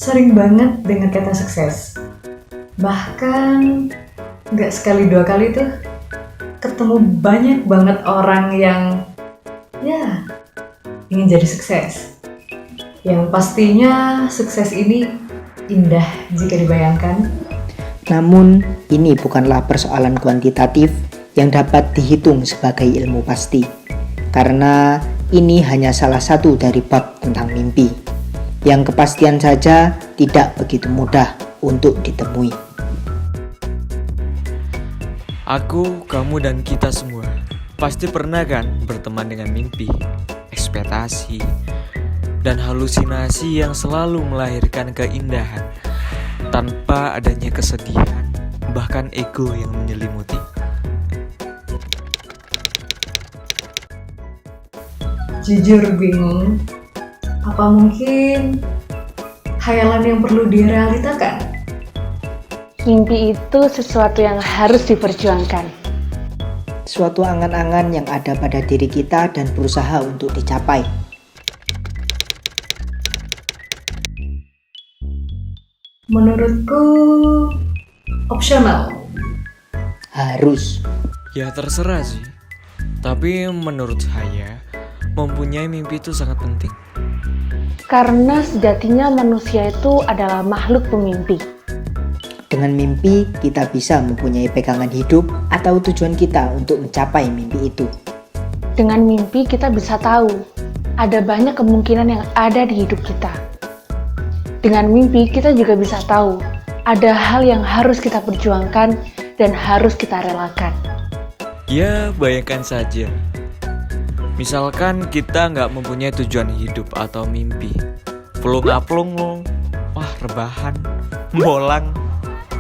sering banget dengar kata sukses. Bahkan nggak sekali dua kali tuh ketemu banyak banget orang yang ya ingin jadi sukses. Yang pastinya sukses ini indah jika dibayangkan. Namun, ini bukanlah persoalan kuantitatif yang dapat dihitung sebagai ilmu pasti. Karena ini hanya salah satu dari bab tentang mimpi, yang kepastian saja tidak begitu mudah untuk ditemui. Aku, kamu, dan kita semua pasti pernah kan berteman dengan mimpi, ekspektasi, dan halusinasi yang selalu melahirkan keindahan tanpa adanya kesedihan, bahkan ego yang menyelimuti. Jujur bingung, apa mungkin khayalan yang perlu direalitakan? Mimpi itu sesuatu yang harus diperjuangkan. Suatu angan-angan yang ada pada diri kita dan berusaha untuk dicapai. Menurutku opsional. Harus. Ya terserah sih, tapi menurut saya mempunyai mimpi itu sangat penting. Karena sejatinya manusia itu adalah makhluk pemimpi. Dengan mimpi, kita bisa mempunyai pegangan hidup atau tujuan kita untuk mencapai mimpi itu. Dengan mimpi kita bisa tahu ada banyak kemungkinan yang ada di hidup kita. Dengan mimpi kita juga bisa tahu ada hal yang harus kita perjuangkan dan harus kita relakan. Ya bayangkan saja, misalkan kita nggak mempunyai tujuan hidup atau mimpi, pelung-aplung, wah rebahan, bolang,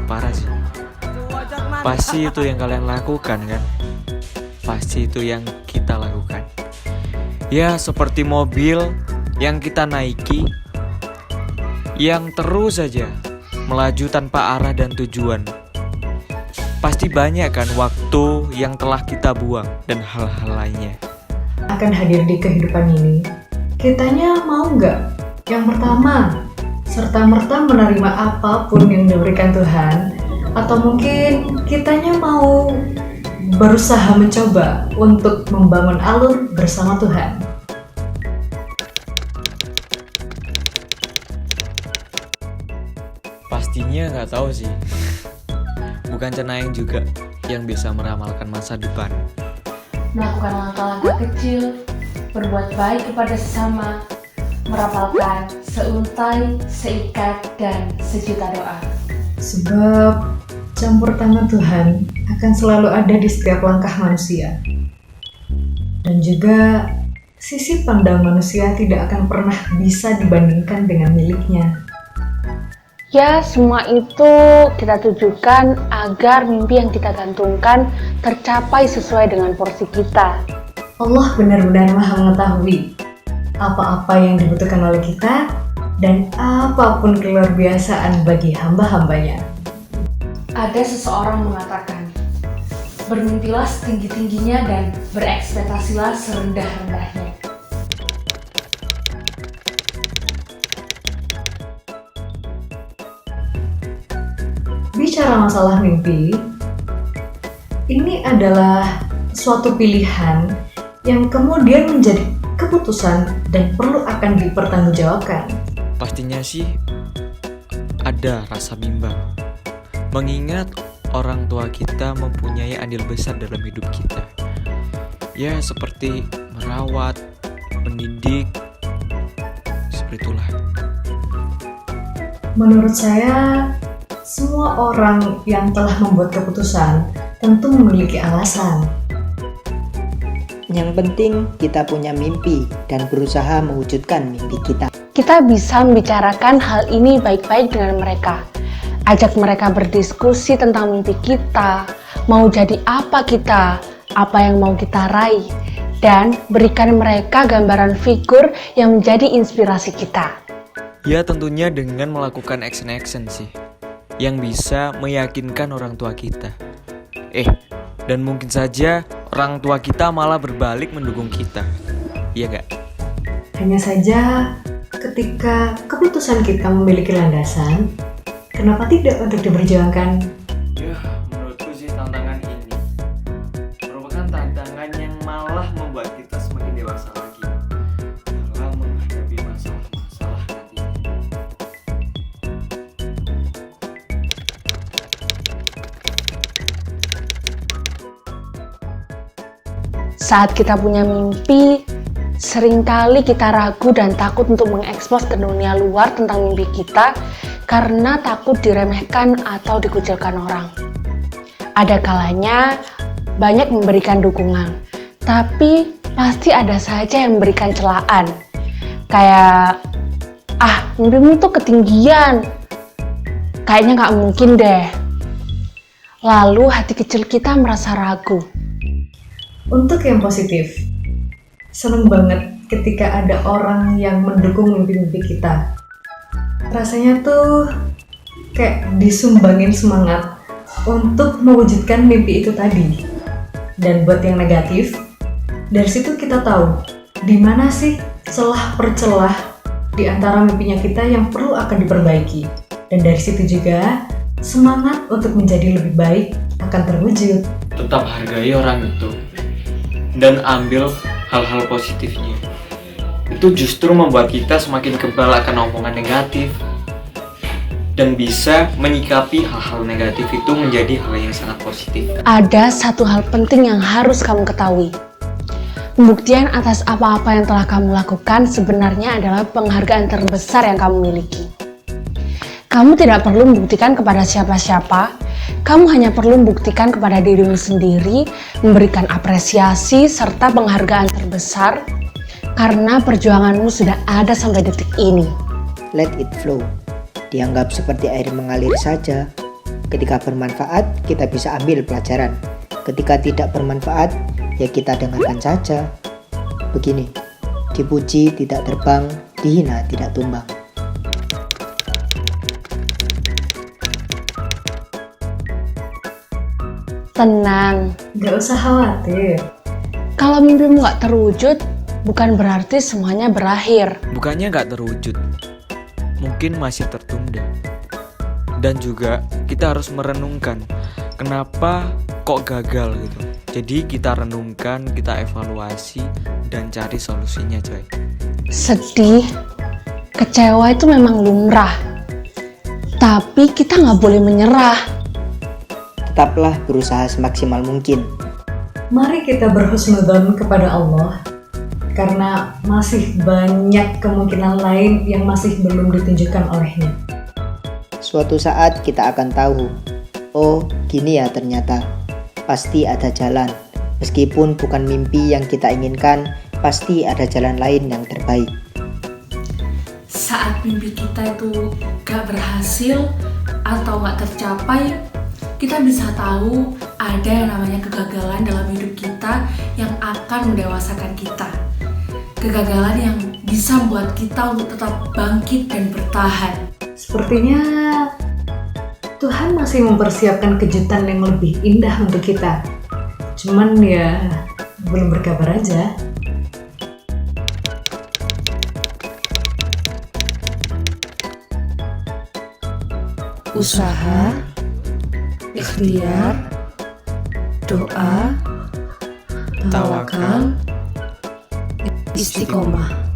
parah sih. Pasti itu yang kalian lakukan kan? Pasti itu yang kita lakukan. Ya seperti mobil yang kita naiki, yang terus saja melaju tanpa arah dan tujuan. Pasti banyak kan waktu yang telah kita buang dan hal-hal lainnya. Akan hadir di kehidupan ini, kitanya mau nggak? Yang pertama, serta-merta menerima apapun yang diberikan Tuhan, atau mungkin kitanya mau berusaha mencoba untuk membangun alur bersama Tuhan. Pastinya nggak tahu sih. Bukan Cenayang juga yang bisa meramalkan masa depan. Melakukan langkah-langkah kecil, berbuat baik kepada sesama, merapalkan seuntai, seikat, dan sejuta doa. Sebab campur tangan Tuhan akan selalu ada di setiap langkah manusia. Dan juga sisi pandang manusia tidak akan pernah bisa dibandingkan dengan miliknya. Ya, semua itu kita tujukan agar mimpi yang kita gantungkan tercapai sesuai dengan porsi kita. Allah benar-benar maha mengetahui apa-apa yang dibutuhkan oleh kita dan apapun keluar biasaan bagi hamba-hambanya. Ada seseorang mengatakan, bermimpilah setinggi-tingginya dan berekspektasilah serendah-rendahnya. Bicara masalah mimpi, ini adalah suatu pilihan yang kemudian menjadi keputusan dan perlu akan dipertanggungjawabkan. Pastinya sih ada rasa bimbang, mengingat orang tua kita mempunyai andil besar dalam hidup kita. Ya seperti merawat, mendidik, seperti itulah. Menurut saya, semua orang yang telah membuat keputusan tentu memiliki alasan. Yang penting kita punya mimpi dan berusaha mewujudkan mimpi kita. Kita bisa membicarakan hal ini baik-baik dengan mereka. Ajak mereka berdiskusi tentang mimpi kita, mau jadi apa kita, apa yang mau kita raih, dan berikan mereka gambaran figur yang menjadi inspirasi kita. Ya tentunya dengan melakukan action sih, yang bisa meyakinkan orang tua kita. Dan mungkin saja orang tua kita malah berbalik mendukung kita. Iya gak? Hanya saja, ketika keputusan kita memiliki landasan, kenapa tidak untuk diperjuangkan? Ya, menurutku sih tantangan ini merupakan tantangan yang malah membuat kita semakin dewasa lagi dalam menghadapi masalah-masalah nantinya. Saat kita punya mimpi, seringkali kita ragu dan takut untuk mengekspos ke dunia luar tentang mimpi kita karena takut diremehkan atau dikucilkan orang. Ada kalanya banyak memberikan dukungan, tapi pasti ada saja yang memberikan celaan. Kayak, mimpimu tuh ketinggian, kayaknya nggak mungkin deh. Lalu hati kecil kita merasa ragu. Untuk yang positif, seneng banget ketika ada orang yang mendukung mimpi-mimpi kita. Rasanya tuh kayak disumbangin semangat untuk mewujudkan mimpi itu tadi. Dan buat yang negatif, dari situ kita tahu di mana sih celah per celah di antara mimpinya kita yang perlu akan diperbaiki. Dan dari situ juga semangat untuk menjadi lebih baik akan terwujud. Tetap hargai orang itu dan ambil hal-hal positifnya. Itu justru membuat kita semakin kebal akan omongan negatif dan bisa menyikapi hal-hal negatif itu menjadi hal yang sangat positif. Ada satu hal penting yang harus kamu ketahui. Pembuktian atas apa-apa yang telah kamu lakukan sebenarnya adalah penghargaan terbesar yang kamu miliki. Kamu tidak perlu membuktikan kepada siapa-siapa, kamu hanya perlu membuktikan kepada dirimu sendiri, memberikan apresiasi serta penghargaan terbesar karena perjuanganmu sudah ada sampai detik ini. Let it flow. Dianggap seperti air mengalir saja. Ketika bermanfaat, kita bisa ambil pelajaran. Ketika tidak bermanfaat, ya kita dengarkan saja. Begini, dipuji tidak terbang, dihina tidak tumbang. Tenang, Gak usah khawatir. kalau mimpimu gak terwujud, bukan berarti semuanya berakhir. Bukannya nggak terwujud, mungkin masih tertunda. Dan juga kita harus merenungkan kenapa kok gagal gitu. Jadi kita renungkan, kita evaluasi dan cari solusinya, coy. Sedih, kecewa itu memang lumrah. Tapi kita nggak boleh menyerah. Tetaplah berusaha semaksimal mungkin. Mari kita berhusnudzon kepada Allah, karena masih banyak kemungkinan lain yang masih belum ditunjukkan olehnya. Suatu saat kita akan tahu, oh gini ya ternyata, pasti ada jalan. Meskipun bukan mimpi yang kita inginkan, pasti ada jalan lain yang terbaik. Saat mimpi kita itu gak berhasil atau gak tercapai, kita bisa tahu ada yang namanya kegagalan dalam hidup kita yang akan mendewasakan kita. Kegagalan yang bisa membuat kita untuk tetap bangkit dan bertahan. Sepertinya Tuhan masih mempersiapkan kejutan yang lebih indah untuk kita. Cuman ya belum berkabar aja. Usaha, ikhtiar, doa, tawakal, istiqomah.